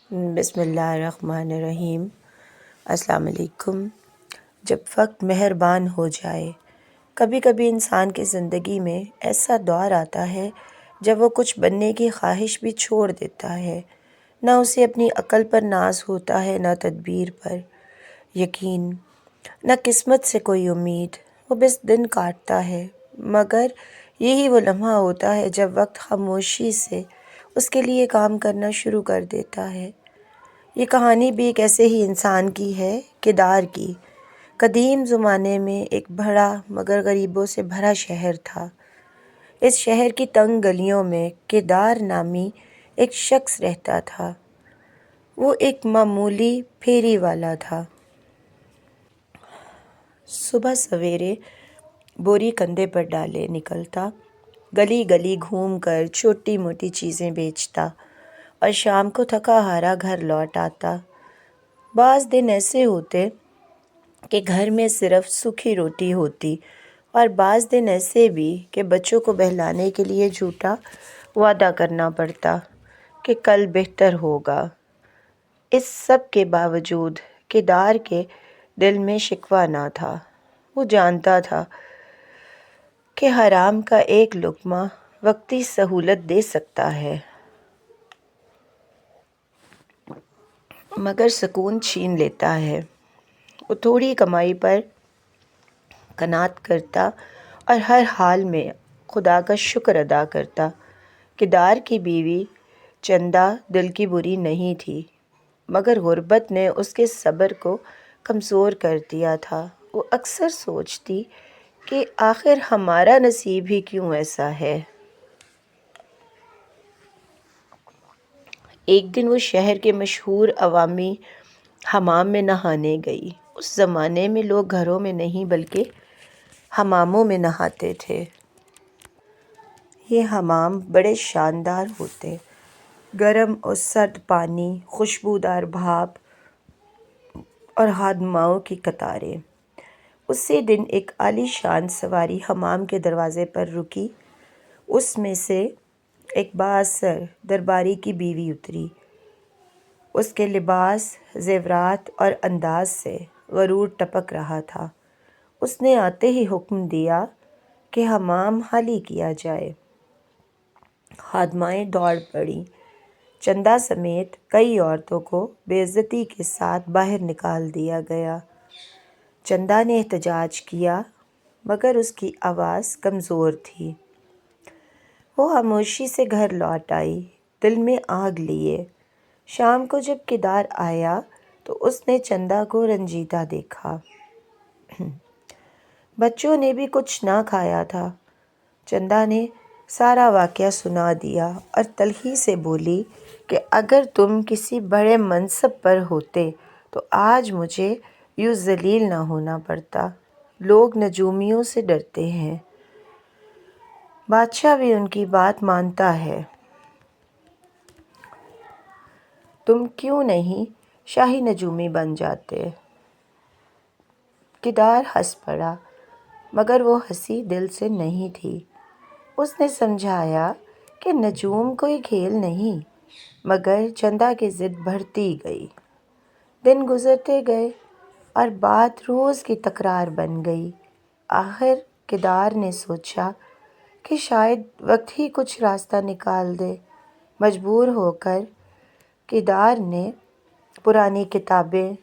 بسم اللہ الرحمن الرحیم۔ السلام علیکم۔ جب وقت مہربان ہو جائے، کبھی کبھی انسان کی زندگی میں ایسا دور آتا ہے جب وہ کچھ بننے کی خواہش بھی چھوڑ دیتا ہے۔ نہ اسے اپنی عقل پر ناز ہوتا ہے، نہ تدبیر پر یقین، نہ قسمت سے کوئی امید۔ وہ بس دن کاٹتا ہے، مگر یہی وہ لمحہ ہوتا ہے جب وقت خاموشی سے اس کے لیے کام کرنا شروع کر دیتا ہے۔ یہ کہانی بھی ایک ایسے ہی انسان کی ہے، کردار کی۔ قدیم زمانے میں ایک بڑا مگر غریبوں سے بھرا شہر تھا۔ اس شہر کی تنگ گلیوں میں کردار نامی ایک شخص رہتا تھا۔ وہ ایک معمولی پھیری والا تھا۔ صبح سویرے بوری کندھے پر ڈالے نکلتا، گلی گلی گھوم کر چھوٹی موٹی چیزیں بیچتا اور شام کو تھکا ہارا گھر لوٹ آتا۔ بعض دن ایسے ہوتے کہ گھر میں صرف سوکھی روٹی ہوتی، اور بعض دن ایسے بھی کہ بچوں کو بہلانے کے لیے جھوٹا وعدہ کرنا پڑتا کہ کل بہتر ہوگا۔ اس سب کے باوجود کردار کے دل میں شکوہ نہ تھا۔ وہ جانتا تھا کہ حرام کا ایک لقمہ وقتی سہولت دے سکتا ہے، مگر سکون چھین لیتا ہے۔ وہ تھوڑی کمائی پر قناعت کرتا اور ہر حال میں خدا کا شکر ادا کرتا۔ کردار کی بیوی چندہ دل کی بری نہیں تھی، مگر غربت نے اس کے صبر کو کمزور کر دیا تھا۔ وہ اکثر سوچتی کہ آخر ہمارا نصیب ہی کیوں ایسا ہے۔ ایک دن وہ شہر کے مشہور عوامی حمام میں نہانے گئی۔ اس زمانے میں لوگ گھروں میں نہیں بلکہ حماموں میں نہاتے تھے۔ یہ حمام بڑے شاندار ہوتے، گرم اور سرد پانی، خوشبودار بھاپ اور خادماؤں کی قطاریں۔ اسی دن ایک عالی شان سواری حمام کے دروازے پر رکی۔ اس میں سے ایک بااثر درباری کی بیوی اتری۔ اس کے لباس، زیورات اور انداز سے غرور ٹپک رہا تھا۔ اس نے آتے ہی حکم دیا کہ حمام خالی کیا جائے۔ خادمائیں دوڑ پڑیں۔ چندہ سمیت کئی عورتوں کو بے عزتی کے ساتھ باہر نکال دیا گیا۔ چندہ نے احتجاج کیا، مگر اس کی آواز کمزور تھی۔ وہ خاموشی سے گھر لوٹ آئی، دل میں آگ لیے۔ شام کو جب کردار آیا تو اس نے چندہ کو رنجیدہ دیکھا۔ بچوں نے بھی کچھ نہ کھایا تھا۔ چندہ نے سارا واقعہ سنا دیا اور تلخی سے بولی کہ اگر تم کسی بڑے منصب پر ہوتے تو آج مجھے یوں ذلیل نہ ہونا پڑتا۔ لوگ نجومیوں سے ڈرتے ہیں، بادشاہ بھی ان کی بات مانتا ہے۔ تم کیوں نہیں شاہی نجومی بن جاتے؟ کردار ہنس پڑا، مگر وہ ہنسی دل سے نہیں تھی۔ اس نے سمجھایا کہ نجوم کوئی کھیل نہیں، مگر چندہ کی ضد بڑھتی گئی۔ دن گزرتے گئے اور بات روز کی تکرار بن گئی۔ آخر کردار نے سوچا کہ شاید وقت ہی کچھ راستہ نکال دے۔ مجبور ہو کر کردار نے پرانی کتابیں،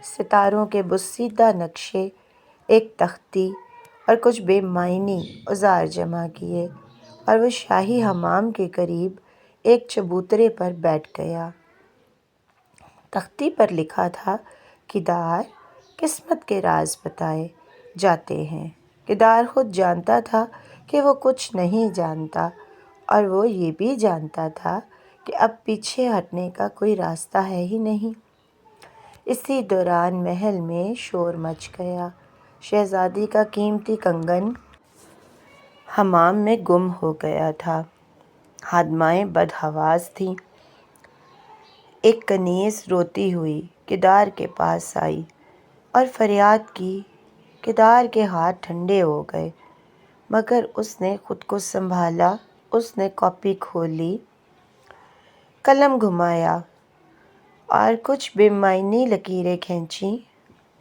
ستاروں کے بوسیدہ نقشے، ایک تختی اور کچھ بے معنی اوزار جمع کیے، اور وہ شاہی حمام کے قریب ایک چبوترے پر بیٹھ گیا۔ تختی پر لکھا تھا، کردار، قسمت کے راز بتائے جاتے ہیں۔ کردار خود جانتا تھا کہ وہ کچھ نہیں جانتا، اور وہ یہ بھی جانتا تھا کہ اب پیچھے ہٹنے کا کوئی راستہ ہے ہی نہیں۔ اسی دوران محل میں شور مچ گیا۔ شہزادی کا قیمتی کنگن حمام میں گم ہو گیا تھا۔ خادمائیں بدحواس تھیں۔ ایک کنیز روتی ہوئی کردار کے پاس آئی اور فریاد کی۔ کردار کے ہاتھ ٹھنڈے ہو گئے، مگر اس نے خود کو سنبھالا۔ اس نے کاپی کھولی، قلم گھمایا اور کچھ بے معنی لکیریں کھینچیں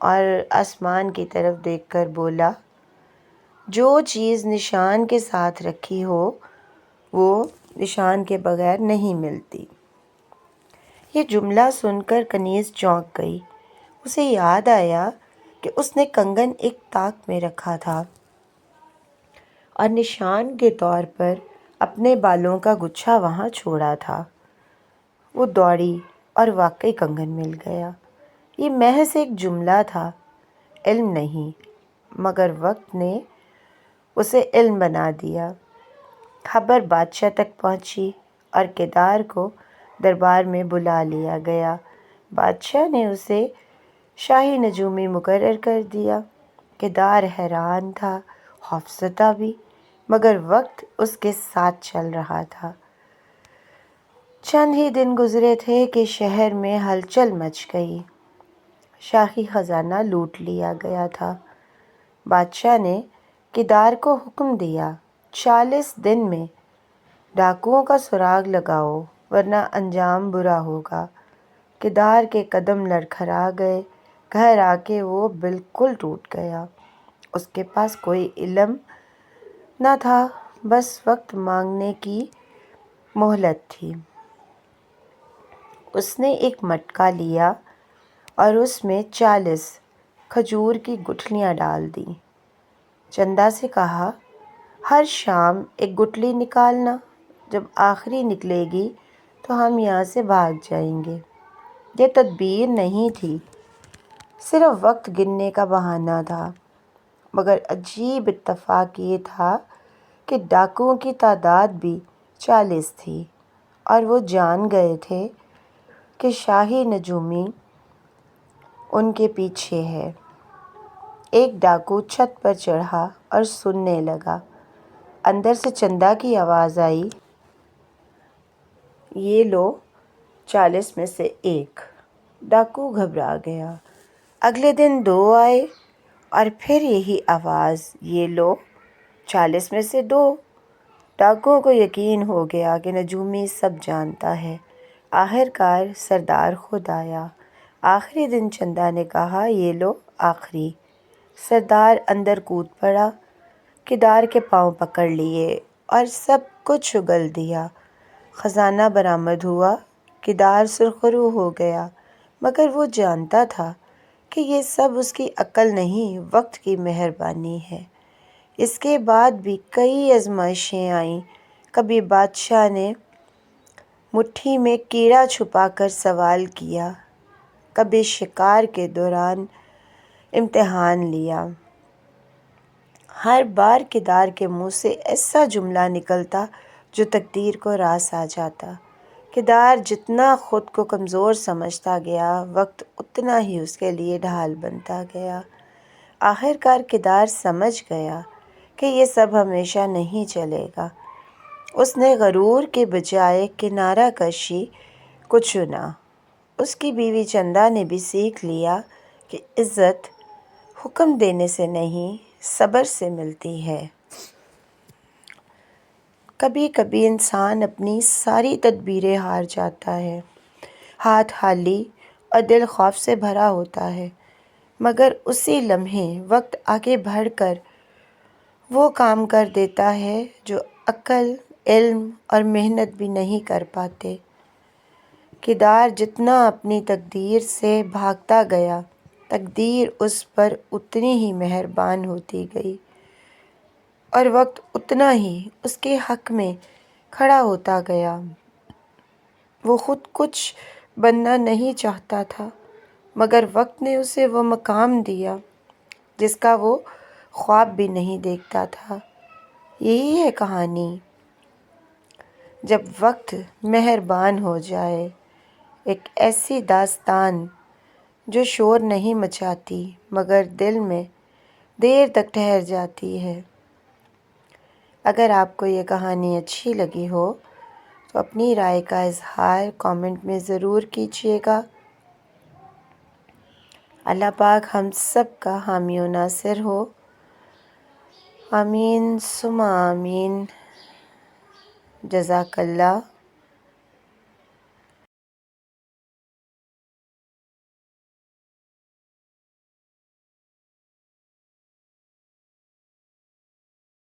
اور آسمان کی طرف دیکھ کر بولا، جو چیز نشان کے ساتھ رکھی ہو وہ نشان کے بغیر نہیں ملتی۔ یہ جملہ سن کر کنیز چونک گئی۔ اسے یاد آیا کہ اس نے کنگن ایک طاق میں رکھا تھا اور نشان کے طور پر اپنے بالوں کا گچھا وہاں چھوڑا تھا۔ وہ دوڑی اور واقعی کنگن مل گیا۔ یہ محض ایک جملہ تھا، علم نہیں، مگر وقت نے اسے علم بنا دیا۔ خبر بادشاہ تک پہنچی اور کیدار کو دربار میں بلا لیا گیا۔ بادشاہ نے اسے شاہی نجومی مقرر کر دیا۔ کیدار حیران تھا، خوفزدہ بھی، مگر وقت اس کے ساتھ چل رہا تھا۔ چند ہی دن گزرے تھے کہ شہر میں ہلچل مچ گئی۔ شاہی خزانہ لوٹ لیا گیا تھا۔ بادشاہ نے کیدار کو حکم دیا، 40 دن میں ڈاکوؤں کا سراغ لگاؤ ورنہ انجام برا ہوگا۔ کیدار کے قدم لڑکھڑا گئے۔ گھر آ کے وہ بالکل ٹوٹ گیا۔ اس کے پاس کوئی علم نہ تھا، بس وقت مانگنے کی مہلت تھی۔ اس نے ایک مٹکا لیا اور اس میں 40 کھجور کی گٹھلیاں ڈال دیں۔ چندا سے کہا، ہر شام ایک گٹھلی نکالنا، جب آخری نکلے گی تو ہم یہاں سے بھاگ جائیں گے۔ یہ تدبیر نہیں تھی، صرف وقت گننے کا بہانہ تھا، مگر عجیب اتفاق یہ تھا کہ ڈاکوؤں کی تعداد بھی 40 تھی اور وہ جان گئے تھے کہ شاہی نجومی ان کے پیچھے ہے۔ ایک ڈاکو چھت پر چڑھا اور سننے لگا۔ اندر سے چندا کی آواز آئی، یہ لو 40 میں سے ایک۔ ڈاکو گھبرا گیا۔ اگلے دن 2 آئے اور پھر یہی آواز، یہ لو 40 میں سے 2۔ ڈاکوؤں کو یقین ہو گیا کہ نجومی سب جانتا ہے۔ آخرکار سردار خود آیا۔ آخری دن چندا نے کہا، یہ لو آخری۔ سردار اندر کود پڑا، کیدار کے پاؤں پکڑ لیے اور سب کچھ اگل دیا۔ خزانہ برآمد ہوا۔ کیدار سرخرو ہو گیا، مگر وہ جانتا تھا کہ یہ سب اس کی عقل نہیں، وقت کی مہربانی ہے۔ اس کے بعد بھی کئی آزمائشیں آئیں۔ کبھی بادشاہ نے مٹھی میں کیڑا چھپا کر سوال کیا، کبھی شکار کے دوران امتحان لیا۔ ہر بار کیدار کے منہ سے ایسا جملہ نکلتا جو تقدیر کو راس آ جاتا۔ کیدار جتنا خود کو کمزور سمجھتا گیا، وقت اتنا ہی اس کے لیے ڈھال بنتا گیا۔ آخرکار کیدار سمجھ گیا کہ یہ سب ہمیشہ نہیں چلے گا۔ اس نے غرور کے بجائے کنارہ کشی کو چنا۔ اس کی بیوی چندا نے بھی سیکھ لیا کہ عزت حکم دینے سے نہیں، صبر سے ملتی ہے۔ کبھی کبھی انسان اپنی ساری تدبیریں ہار جاتا ہے، ہاتھ خالی اور دل خوف سے بھرا ہوتا ہے، مگر اسی لمحے وقت آگے بڑھ کر وہ کام کر دیتا ہے جو عقل، علم اور محنت بھی نہیں کر پاتے۔ کیدار جتنا اپنی تقدیر سے بھاگتا گیا، تقدیر اس پر اتنی ہی مہربان ہوتی گئی اور وقت اتنا ہی اس کے حق میں کھڑا ہوتا گیا۔ وہ خود کچھ بننا نہیں چاہتا تھا، مگر وقت نے اسے وہ مقام دیا جس کا وہ خواب بھی نہیں دیکھتا تھا۔ یہی ہے کہانی، جب وقت مہربان ہو جائے، ایک ایسی داستان جو شور نہیں مچاتی مگر دل میں دیر تک ٹھہر جاتی ہے۔ اگر آپ کو یہ کہانی اچھی لگی ہو تو اپنی رائے کا اظہار کامنٹ میں ضرور کیجیے گا۔ اللہ پاک ہم سب کا حامی و ناصر ہو، آمین ثم آمین۔ جزاک اللہ۔